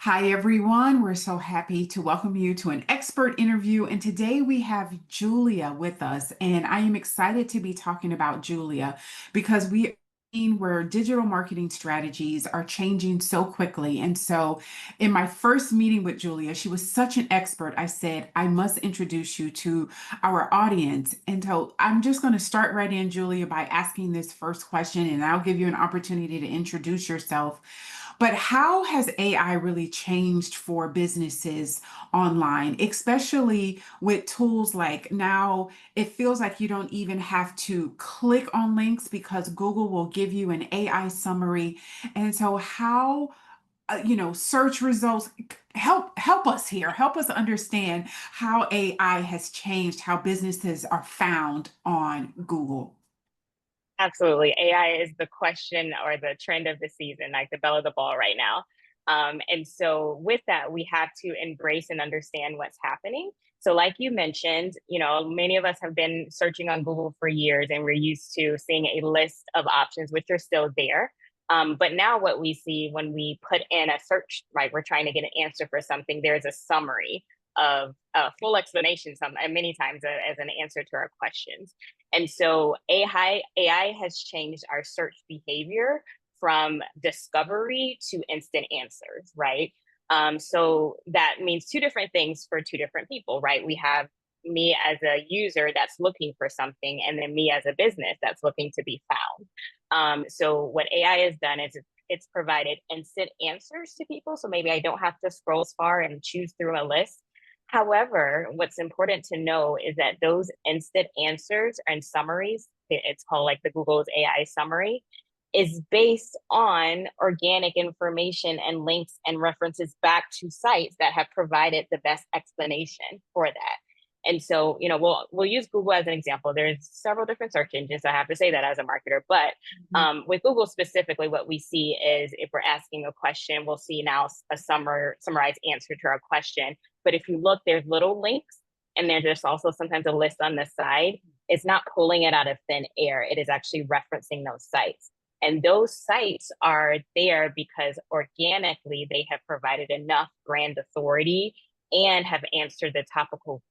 Hi, everyone. We're so happy to welcome you to an expert interview. And today we have Julia with us. And I am excited to be talking about Julia because we are seeing where digital marketing strategies are changing so quickly. And so, in my first meeting with Julia, she was such an expert. I said, I must introduce you to our audience. And so, I'm just going to start right in, Julia, by asking this first question, and I'll give you an opportunity to introduce yourself. But how has AI really changed for businesses online, especially with tools like now it feels like you don't even have to click on links because Google will give you an AI summary. And so how search results help us here, help us understand how AI has changed how businesses are found on Google. Absolutely. AI is the question or the trend of the season, like the belle of the ball right now. And so with that, we have to embrace and understand what's happening. So like you mentioned, many of us have been searching on Google for years and we're used to seeing a list of options, which are still there. But now what we see when we put in a search, right, we're trying to get an answer for something, there's a summary of a full explanation many times as an answer to our questions. And so AI has changed our search behavior from discovery to instant answers, right? So that means two different things for two different people, right? We have me as a user that's looking for something, and then me as a business that's looking to be found. So what AI has done is it's provided instant answers to people. So maybe I don't have to scroll as far and choose through a list. However, what's important to know is that those instant answers and summaries, it's called like the Google's AI summary, is based on organic information and links and references back to sites that have provided the best explanation for that. And so, we'll use Google as an example. There's several different search engines. I have to say that as a marketer, but with Google specifically, what we see is if we're asking a question, we'll see now a summarized answer to our question. But if you look, there's little links, and there's just also sometimes a list on the side. It's not pulling it out of thin air. It is actually referencing those sites. And those sites are there because organically they have provided enough brand authority and have answered the topical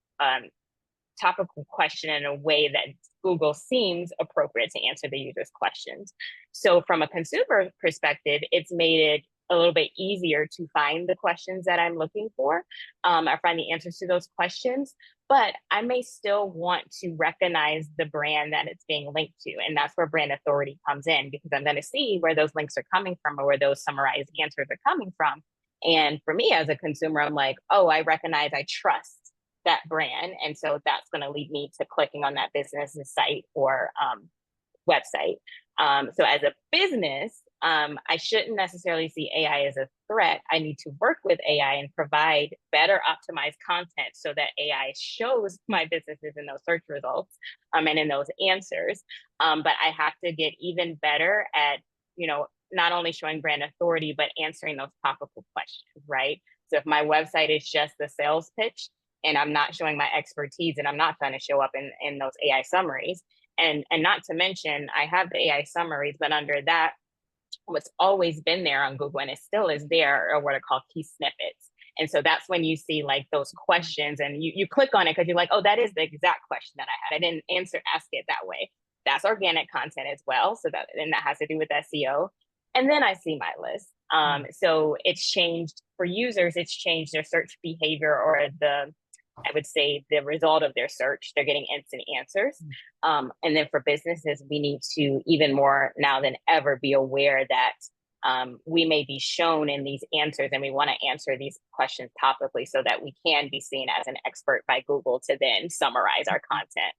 question in a way that Google seems appropriate to answer the user's questions. So from a consumer perspective, it's made it a little bit easier to find the questions that I'm looking for, or find the answers to those questions. But I may still want to recognize the brand that it's being linked to. And that's where brand authority comes in, because I'm going to see where those links are coming from or where those summarized answers are coming from. And for me as a consumer, I'm like, oh, I trust that brand. And so that's going to lead me to clicking on that business's site or website. So as a business, I shouldn't necessarily see AI as a threat. I need to work with AI and provide better optimized content so that AI shows my businesses in those search results and in those answers. But I have to get even better at, not only showing brand authority, but answering those topical questions, right? So if my website is just the sales pitch, and I'm not showing my expertise, and I'm not trying to show up in those AI summaries. And not to mention, I have the AI summaries, but under that, what's always been there on Google, and it still is there, are what are called key snippets. And so that's when you see like those questions and you click on it because you're like, oh, that is the exact question that I had. I didn't ask it that way. That's organic content as well. So that has to do with SEO. And then I see my list. So it's changed for users, it's changed their search behavior or I would say the result of their search. They're getting instant answers. And then for businesses, we need to even more now than ever be aware that we may be shown in these answers, and we want to answer these questions topically so that we can be seen as an expert by Google to then summarize our content.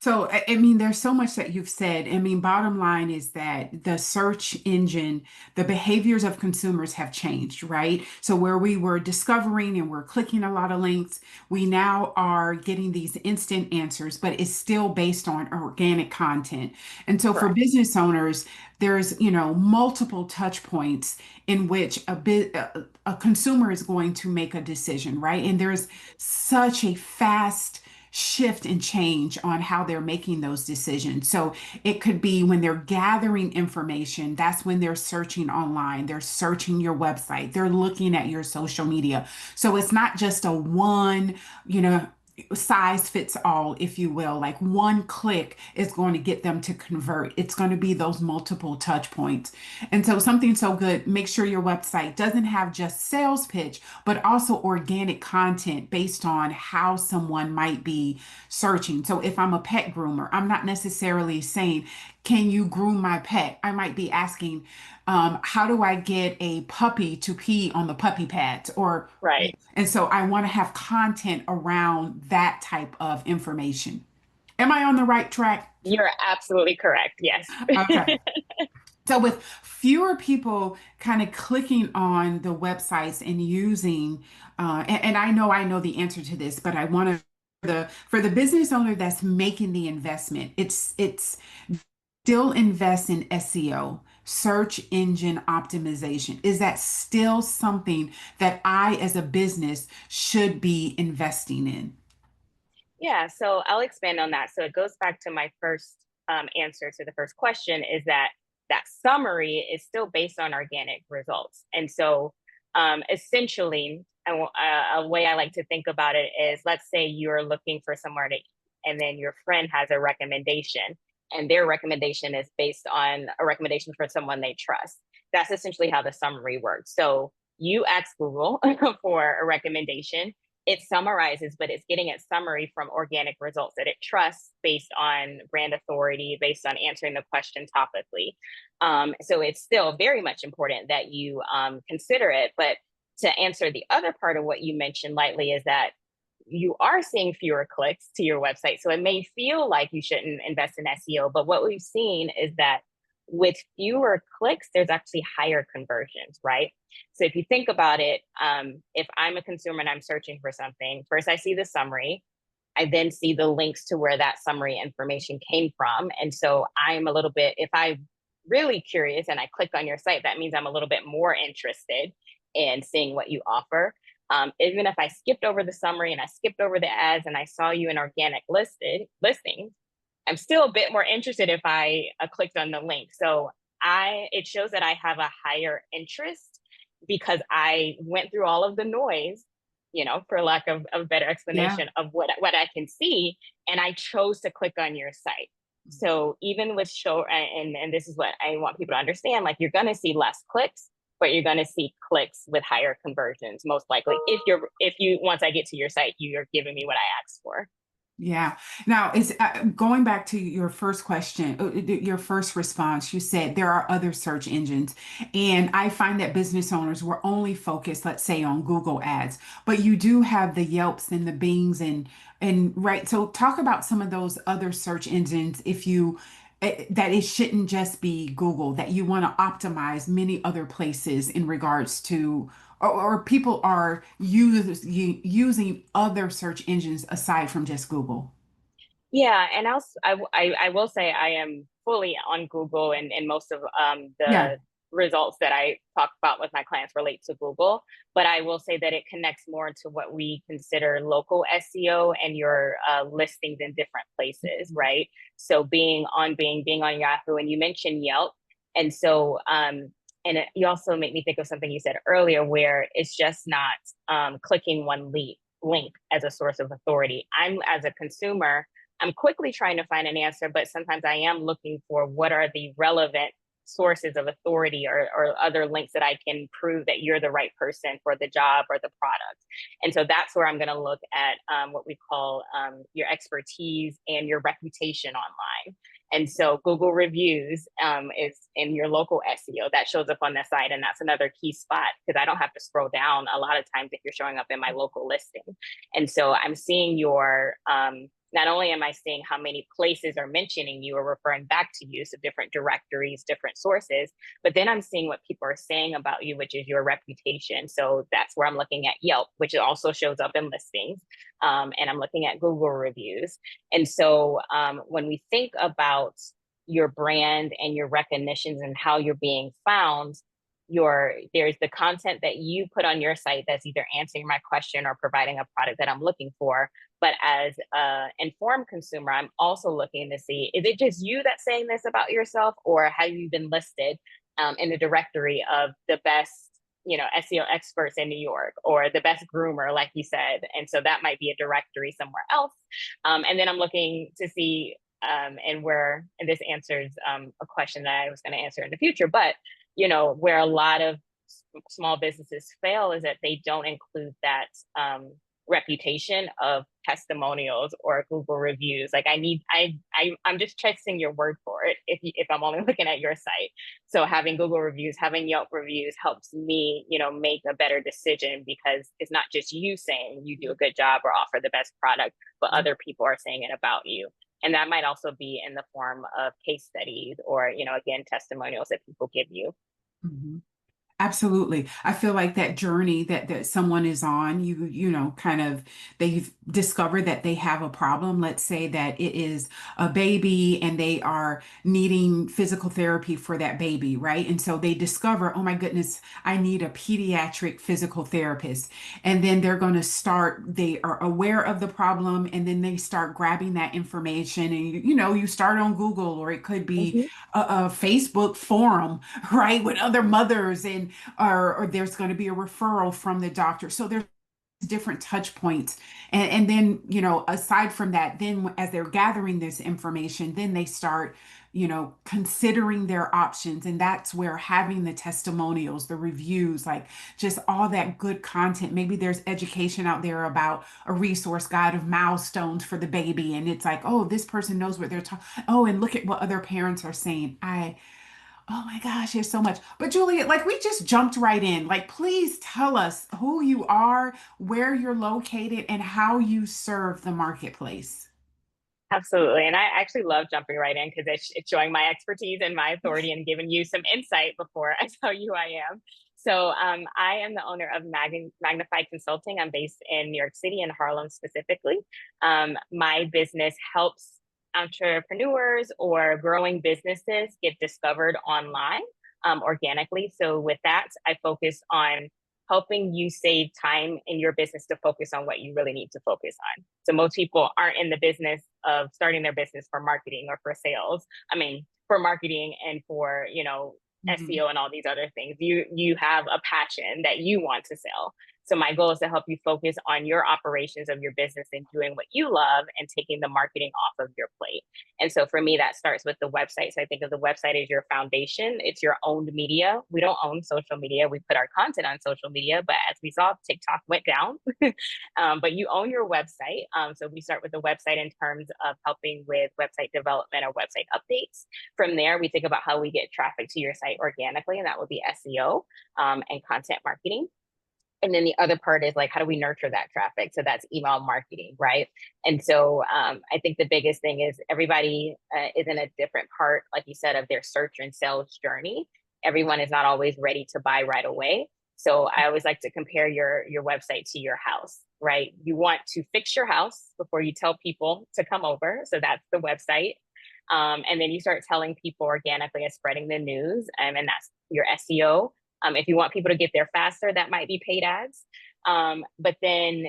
So, I mean, there's so much that you've said. I mean, bottom line is that the search engine, the behaviors of consumers have changed, right? So, where we were discovering and we're clicking a lot of links, we now are getting these instant answers, but it's still based on organic content. And so, for Correct. business owners, there's, multiple touch points in which a consumer is going to make a decision, right? And there's such a fast shift and change on how they're making those decisions. So it could be when they're gathering information, that's when they're searching online, they're searching your website, they're looking at your social media. So it's not just a one, you know, size fits all, if you will. Like one click is going to get them to convert. It's going to be those multiple touch points. And so something so good, make sure your website doesn't have just sales pitch, but also organic content based on how someone might be searching. So if I'm a pet groomer, I'm not necessarily saying, can you groom my pet? I might be asking, how do I get a puppy to pee on the puppy pads? Or Right. and so I want to have content around that type of information. Am I on the right track? You're absolutely correct. Yes. Okay. So with fewer people kind of clicking on the websites and using, and I know the answer to this, but I want to for the business owner that's making the investment, it's still invest in SEO, search engine optimization. Is that still something that I, as a business, should be investing in? Yeah, so I'll expand on that. So it goes back to my first answer to the first question is that that summary is still based on organic results. And so essentially, a way I like to think about it is, let's say you're looking for somewhere to eat, and then your friend has a recommendation, and their recommendation is based on a recommendation for someone they trust. That's essentially how the summary works. So you ask Google for a recommendation, it summarizes, but it's getting its summary from organic results that it trusts based on brand authority, based on answering the question topically. So it's still very much important that you consider it. But to answer the other part of what you mentioned lightly is that you are seeing fewer clicks to your website. So it may feel like you shouldn't invest in SEO, but what we've seen is that with fewer clicks, there's actually higher conversions, right? So if you think about it, if I'm a consumer and I'm searching for something, first I see the summary. I then see the links to where that summary information came from. And so I'm a little bit, if I'm really curious and I click on your site, that means I'm a little bit more interested in seeing what you offer. Even if I skipped over the summary and I skipped over the ads and I saw you in organic listings, I'm still a bit more interested if I clicked on the link. So it shows that I have a higher interest because I went through all of the noise, for lack of a better Yeah. explanation of what I can see, and I chose to click on your site. So even with and this is what I want people to understand, like you're gonna see less clicks, but you're gonna see clicks with higher conversions, most likely. If you once I get to your site, you're giving me what I asked for. Yeah. Now, it's going back to your first question, your first response. You said there are other search engines, and I find that business owners were only focused, let's say, on Google Ads, but you do have the Yelps and the Bings and right. So talk about some of those other search engines if you that it shouldn't just be Google, that you want to optimize many other places in regards to or people are using other search engines aside from just Google. Yeah, and I will say I am fully on Google, and most of Yeah. the results that I talk about with my clients relate to Google. But I will say that it connects more to what we consider local SEO and your listings in different places, right? So being on Yahoo, and you mentioned Yelp, and so you also make me think of something you said earlier, where it's just not clicking one link as a source of authority. As a consumer, I'm quickly trying to find an answer, but sometimes I am looking for what are the relevant sources of authority or other links that I can prove that you're the right person for the job or the product. And so that's where I'm going to look at what we call your expertise and your reputation online. And so Google reviews is in your local SEO that shows up on the site. And that's another key spot because I don't have to scroll down a lot of times if you're showing up in my local listing. And so I'm seeing not only am I seeing how many places are mentioning you or referring back to you, so different directories, different sources, but then I'm seeing what people are saying about you, which is your reputation. So that's where I'm looking at Yelp, which also shows up in listings. And I'm looking at Google reviews. And so when we think about your brand and your recognitions and how you're being found, there's the content that you put on your site that's either answering my question or providing a product that I'm looking for. But as an informed consumer, I'm also looking to see, is it just you that's saying this about yourself, or have you been listed in the directory of the best, SEO experts in New York, or the best groomer, like you said? And so that might be a directory somewhere else. And then I'm looking to see, and this answers a question that I was going to answer in the future, but where a lot of small businesses fail is that they don't include that reputation of testimonials or Google reviews. Like I'm just trusting your word for it if I'm only looking at your site. So having Google reviews, having Yelp reviews helps me, make a better decision, because it's not just you saying you do a good job or offer the best product, but other people are saying it about you. And that might also be in the form of case studies or, again, testimonials that people give you. Mhm. Absolutely. I feel like that journey that someone is on, kind of they've discovered that they have a problem. Let's say that it is a baby and they are needing physical therapy for that baby, right? And so they discover, oh my goodness, I need a pediatric physical therapist. And then they're going to start, they are aware of the problem, and then they start grabbing that information. And you start on Google, or it could be Mhm. a Facebook forum, right, with other mothers, and or there's going to be a referral from the doctor. So there's different touch points. And then, aside from that, then as they're gathering this information, then they start, considering their options. And that's where having the testimonials, the reviews, like just all that good content. Maybe there's education out there about a resource guide of milestones for the baby. And it's like, oh, this person knows what they're talking. Oh, and look at what other parents are saying. Oh my gosh, there's so much. But Julia, like we just jumped right in. Like, please tell us who you are, where you're located, and how you serve the marketplace. Absolutely. And I actually love jumping right in because it's showing my expertise and my authority and giving you some insight before I tell you who I am. So I am the owner of Magnify Consulting. I'm based in New York City and Harlem specifically. My business helps entrepreneurs or growing businesses get discovered online organically. So with that, I focus on helping you save time in your business to focus on what you really need to focus on. So most people aren't in the business of starting their business for marketing or for sales. I mean, for marketing and for, Mhm. SEO and all these other things. You have a passion that you want to sell. So my goal is to help you focus on your operations of your business and doing what you love and taking the marketing off of your plate. And so for me, that starts with the website. So I think of the website as your foundation. It's your owned media. We don't own social media. We put our content on social media, but as we saw, TikTok went down. But you own your website. So we start with the website in terms of helping with website development or website updates. From there, we think about how we get traffic to your site organically, and that would be SEO and content marketing. And then the other part is like, how do we nurture that traffic? So that's email marketing, right? And so I think the biggest thing is everybody is in a different part, like you said, of their search and sales journey. Everyone is not always ready to buy right away. So I always like to compare your website to your house, right? You want to fix your house before you tell people to come over. So that's the website. And then you start telling people organically and spreading the news, and that's your SEO. If you want people to get there faster, that might be paid ads. But then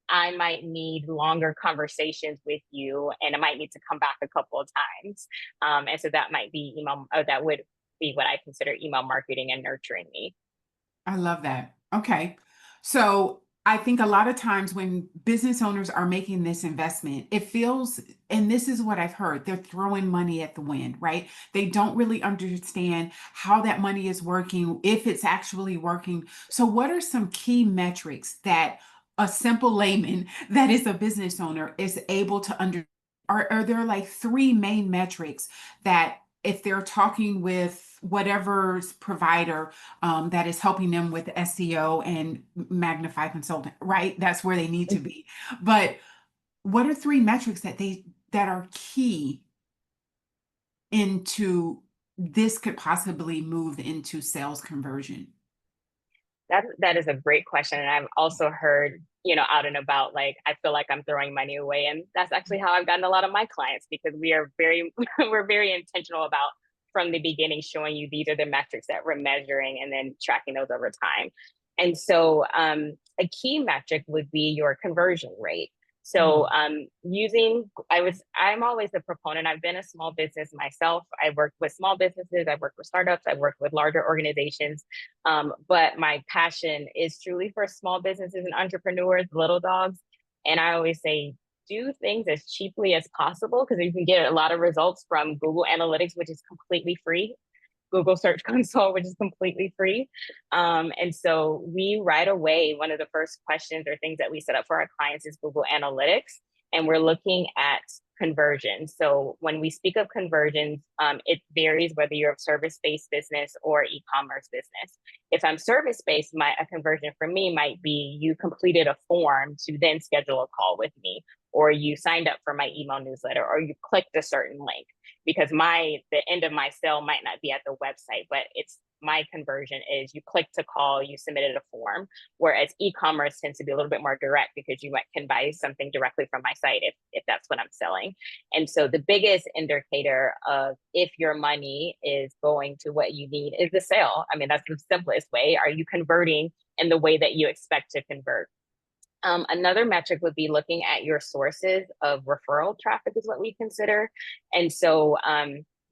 I might need longer conversations with you, and I might need to come back a couple of times. And so that might be email, or that would be what I consider email marketing and nurturing me. I love that. Okay. So I think a lot of times when business owners are making this investment, it feels, and this is what I've heard, they're throwing money at the wind, right? They don't really understand how that money is working, if it's actually working. So, what are some key metrics that a simple layman that is a business owner is able to under? Are there like three main metrics that if they're talking with whatever's provider that is helping them with SEO and Magnify Consulting, right? That's where they need to be. But what are three metrics that are key into this could possibly move into sales conversion? That is a great question. And I've also heard, out and about, like, I feel like I'm throwing money away. And that's actually how I've gotten a lot of my clients, because we are very, we're very intentional about from the beginning showing you these are the metrics that we're measuring and then tracking those over time. And so a key metric would be your conversion rate. So I'm always a proponent. I've been a small business myself. I worked with small businesses, I've worked with startups, I've worked with larger organizations. But my passion is truly for small businesses and entrepreneurs, little dogs. And I always say, do things as cheaply as possible because you can get a lot of results from Google Analytics, which is completely free. Google Search Console, which is completely free. And so we right away, one of the first questions or things that we set up for our clients is Google Analytics. And we're looking at conversions. So when we speak of conversions, it varies whether you're a service-based business or e-commerce business. If I'm service-based, a conversion for me might be you completed a form to then schedule a call with me, or you signed up for my email newsletter, or you clicked a certain link. Because the end of my sale might not be at the website, but it's my conversion is you clicked to call, you submitted a form, whereas e-commerce tends to be a little bit more direct because you can buy something directly from my site if that's what I'm selling. And so the biggest indicator of if your money is going to what you need is the sale. I mean, that's the simplest way. Are you converting in the way that you expect to convert? Another metric would be looking at your sources of referral traffic is what we consider. And so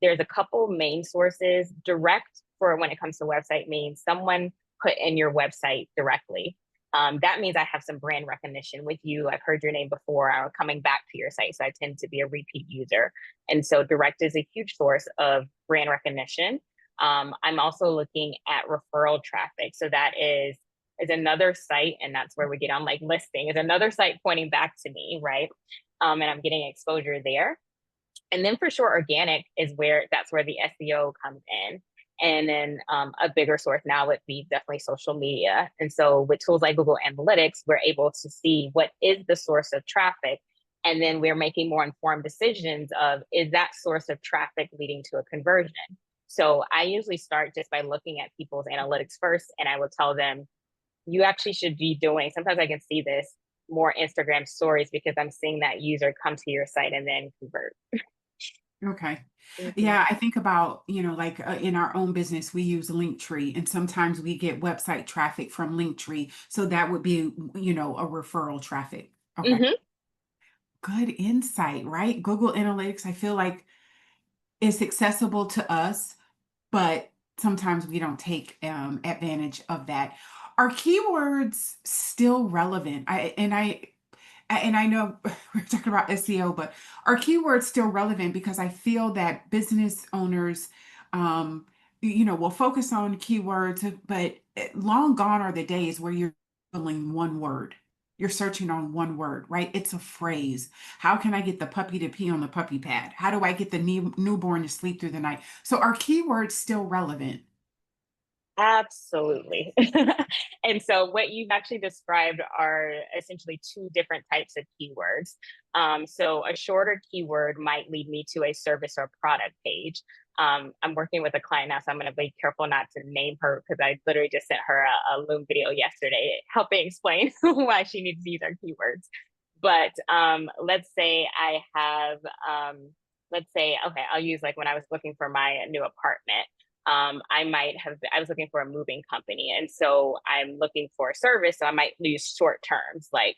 there's a couple main sources. Direct for when it comes to website means someone put in your website directly. That means I have some brand recognition with you. I've heard your name before. I'm coming back to your site. So I tend to be a repeat user. And so direct is a huge source of brand recognition. I'm also looking at referral traffic. So that is another site, and that's where we get on like listing, is another site pointing back to me, right? And I'm getting exposure there. And then for sure, organic is that's where the SEO comes in. And then a bigger source now would be definitely social media. And so with tools like Google Analytics, we're able to see what is the source of traffic. And then we're making more informed decisions of, is that source of traffic leading to a conversion? So I usually start just by looking at people's analytics first, and I will tell them, you actually should be doing, sometimes I can see this, more Instagram stories because I'm seeing that user come to your site and then convert. Okay. Mm-hmm. Yeah, I think about, like in our own business, we use Linktree, and sometimes we get website traffic from Linktree. So that would be, a referral traffic. Okay. Mm-hmm. Good insight, right? Google Analytics, I feel like it's accessible to us, but sometimes we don't take advantage of that. Are keywords still relevant? I know we're talking about SEO, but are keywords still relevant? Because I feel that business owners, will focus on keywords, but long gone are the days where you're filling one word. You're searching on one word, right? It's a phrase. How can I get the puppy to pee on the puppy pad? How do I get the newborn to sleep through the night? So are keywords still relevant? Absolutely. And so what you've actually described are essentially two different types of keywords. So a shorter keyword might lead me to a service or product page. I'm working with a client now, so I'm going to be careful not to name her because I literally just sent her a Loom video yesterday helping explain why she needs to use our keywords. But let's say okay, I'll use like when I was looking for my new apartment. I was looking for a moving company. And so I'm looking for a service. So I might use short terms like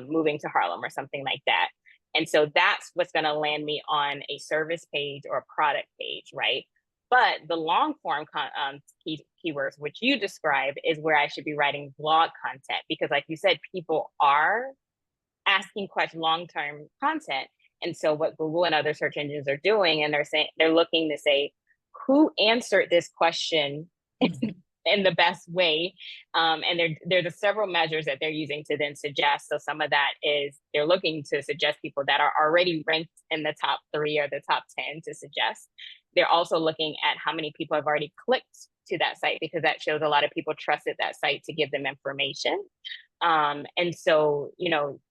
moving to Harlem or something like that. And so that's what's going to land me on a service page or a product page, right? But the long form keywords, which you described, is where I should be writing blog content because, like you said, people are asking question long term content. And so what Google and other search engines are doing, and they're looking to say, who answered this question in the best way? And there's several measures that they're using to then suggest. So some of that is they're looking to suggest people that are already ranked in the top 3 or the top 10 to suggest. They're also looking at how many people have already clicked to that site because that shows a lot of people trusted that site to give them information. And so,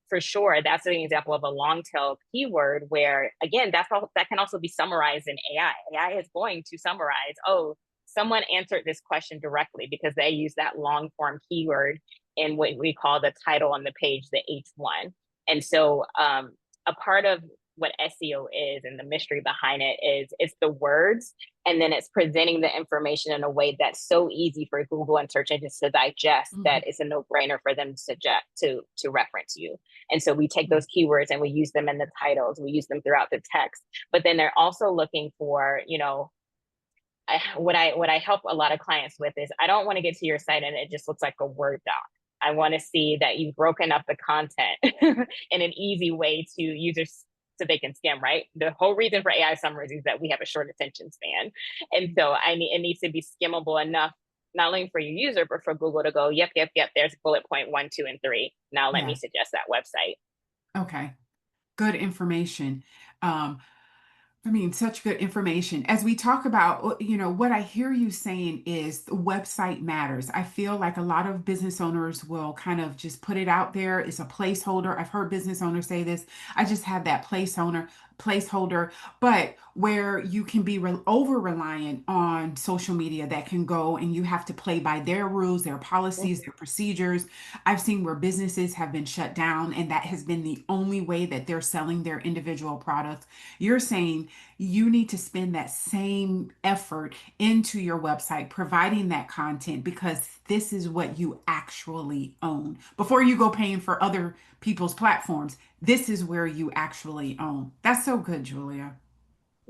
for sure, that's an example of a long tail keyword where, again, that can also be summarized in AI. AI is going to summarize, oh, someone answered this question directly because they use that long form keyword in what we call the title on the page, the H1. And so a part of what SEO is and the mystery behind it is it's the words, and then it's presenting the information in a way that's so easy for Google and search engines to digest Mhm. that it's a no-brainer for them to suggest to reference you. And so we take those keywords and we use them in the titles, we use them throughout the text. But then they're also looking for, what I help a lot of clients with is I don't want to get to your site and it just looks like a Word doc. I want to see that you've broken up the content in an easy way to users so they can skim, right? The whole reason for AI summaries is that we have a short attention span. And so it needs to be skimmable enough, not only for your user, but for Google to go, yep, yep, yep, there's bullet point 1, 2, and 3. Now let me Yeah. suggest that website. Okay. Good information. Um, I mean, such good information. As we talk about, what I hear you saying is the website matters. I feel like a lot of business owners will kind of just put it out there. It's a placeholder. I've heard business owners say this. I just have that placeholder, but where you can be over reliant on social media that can go and you have to play by their rules, their policies, their procedures. I've seen where businesses have been shut down and that has been the only way that they're selling their individual products. You're saying you need to spend that same effort into your website, providing that content because this is what you actually own. Before you go paying for other people's platforms, this is where you actually own. That's so good, Julia.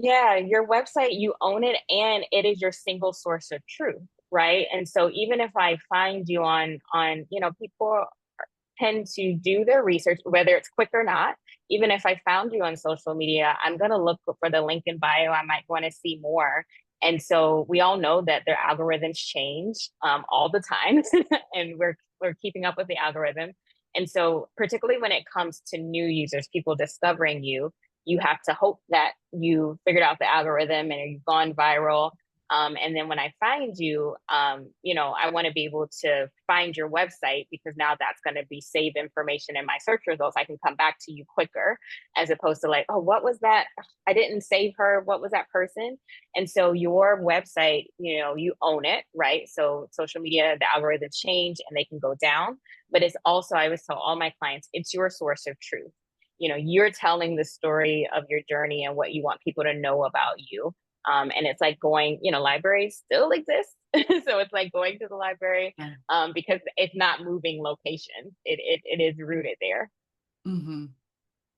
Yeah, your website, you own it and it is your single source of truth, right? And so even if I find you people tend to do their research, whether it's quick or not. Even if I found you on social media, I'm going to look for the link in bio. I might want to see more. And so we all know that their algorithms change all the time, and we're keeping up with the algorithm. And so, particularly when it comes to new users, people discovering you, you have to hope that you figured out the algorithm and you've gone viral. And then when I find you, I want to be able to find your website because now that's going to be saved information in my search results. I can come back to you quicker as opposed to like, oh, what was that? I didn't save her. What was that person? And so your website, you own it, right? So social media, the algorithms change and they can go down. But it's also, I always tell all my clients, it's your source of truth. You're telling the story of your journey and what you want people to know about you. And it's like going, libraries still exist. So it's like going to the library Yeah. because it's not moving location. It is rooted there. Hmm.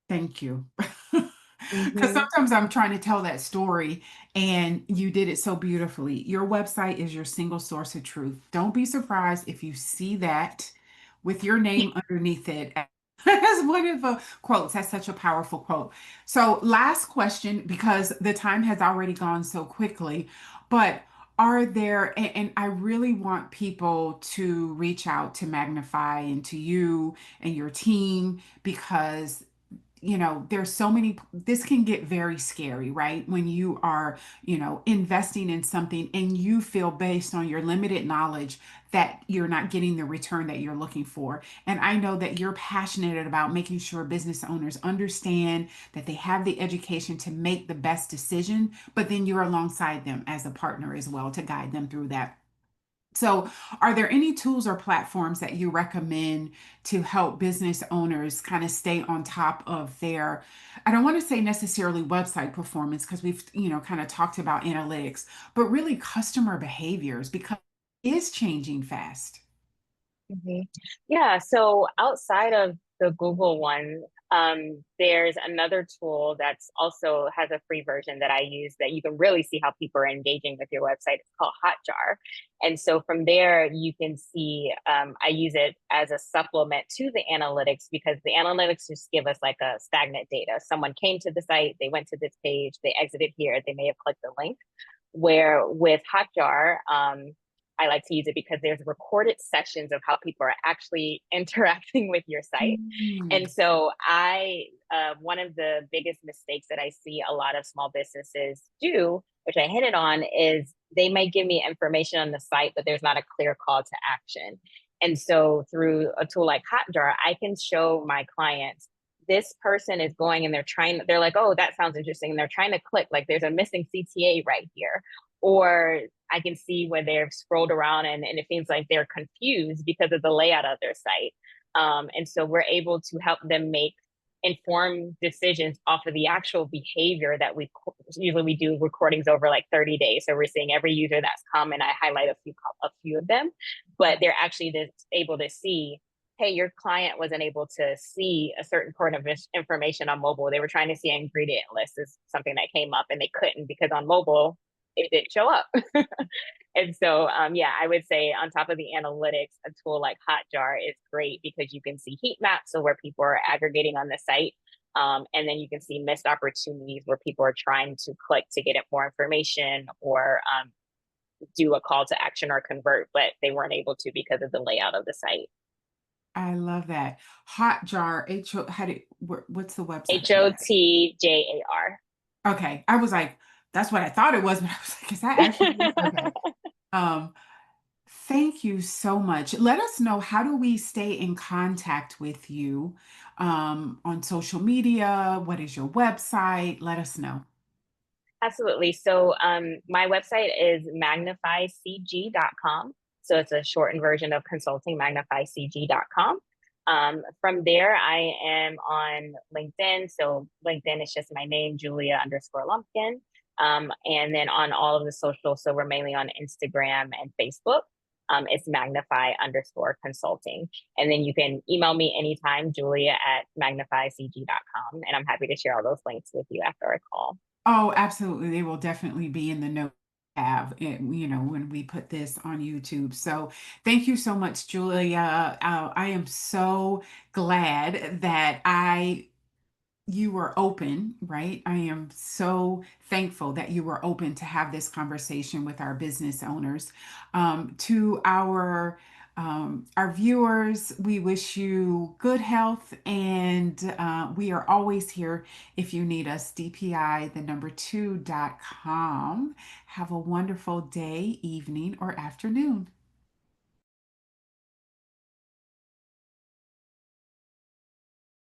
Thank you. Because Mm-hmm. sometimes I'm trying to tell that story and you did it so beautifully. Your website is your single source of truth. Don't be surprised if you see that with your name underneath it. As one of the quotes. That's such a powerful quote. So, last question, because the time has already gone so quickly, but are there, and I really want people to reach out to Magnify and to you and your team because there's so many, this can get very scary, right? When you are, investing in something and you feel based on your limited knowledge that you're not getting the return that you're looking for. And I know that you're passionate about making sure business owners understand that they have the education to make the best decision, but then you're alongside them as a partner as well to guide them through that. So, are there any tools or platforms that you recommend to help business owners kind of stay on top of their, I don't want to say necessarily website performance because we've, kind of talked about analytics, but really customer behaviors because it is changing fast. Mhm. Yeah, so outside of the Google one, there's another tool that's also has a free version that I use that you can really see how people are engaging with your website. It's called Hotjar. And so from there, you can see, I use it as a supplement to the analytics because the analytics just give us like a stagnant data. Someone came to the site, they went to this page, they exited here, they may have clicked the link. Where with Hotjar, I like to use it because there's recorded sessions of how people are actually interacting with your site. Mm. And so one of the biggest mistakes that I see a lot of small businesses do, which I hit it on, is they may give me information on the site, but there's not a clear call to action. And so through a tool like Hotjar, I can show my clients this person is going and they're like, oh, that sounds interesting. And they're trying to click, like there's a missing CTA right here. Or I can see where they've scrolled around and it seems like they're confused because of the layout of their site. And so we're able to help them make inform decisions off of the actual behavior that usually we do recordings over like 30 days. So we're seeing every user that's come, and I highlight a few of them, but they're actually able to see, hey, your client wasn't able to see a certain part of information on mobile. They were trying to see an ingredient list is something that came up, and they couldn't because on mobile it didn't show up. And so, yeah, I would say on top of the analytics, a tool like Hotjar is great because you can see heat maps of where people are aggregating on the site. And then you can see missed opportunities where people are trying to click to get more information, or do a call to action or convert, but they weren't able to because of the layout of the site. I love that. Hotjar, what's the website for that? HOTJAR. Okay. I was like, that's what I thought it was, but I was like, is that actually it? Okay. Um, Thank you so much. Let us know, how do we stay in contact with you on social media? What is your website? Let us know. Absolutely. So my website is magnifycg.com. So it's a shortened version of consulting, magnifycg.com. From there, I am on LinkedIn. So LinkedIn is just my name, Julia underscore Lumpkin. And then on all of the socials, so we're mainly on Instagram and Facebook. It's magnify underscore consulting. And then you can email me anytime, Julia at magnifycg.com. And I'm happy to share all those links with you after our call. Oh, absolutely. They will definitely be in the note have it, when we put this on YouTube. So thank you so much, Julia. I am so glad that you were open, right? I am so thankful that you were open to have this conversation with our business owners. To our viewers, we wish you good health, and we are always here if you need us. DPI, the number 2.com. Have a wonderful day, evening, or afternoon.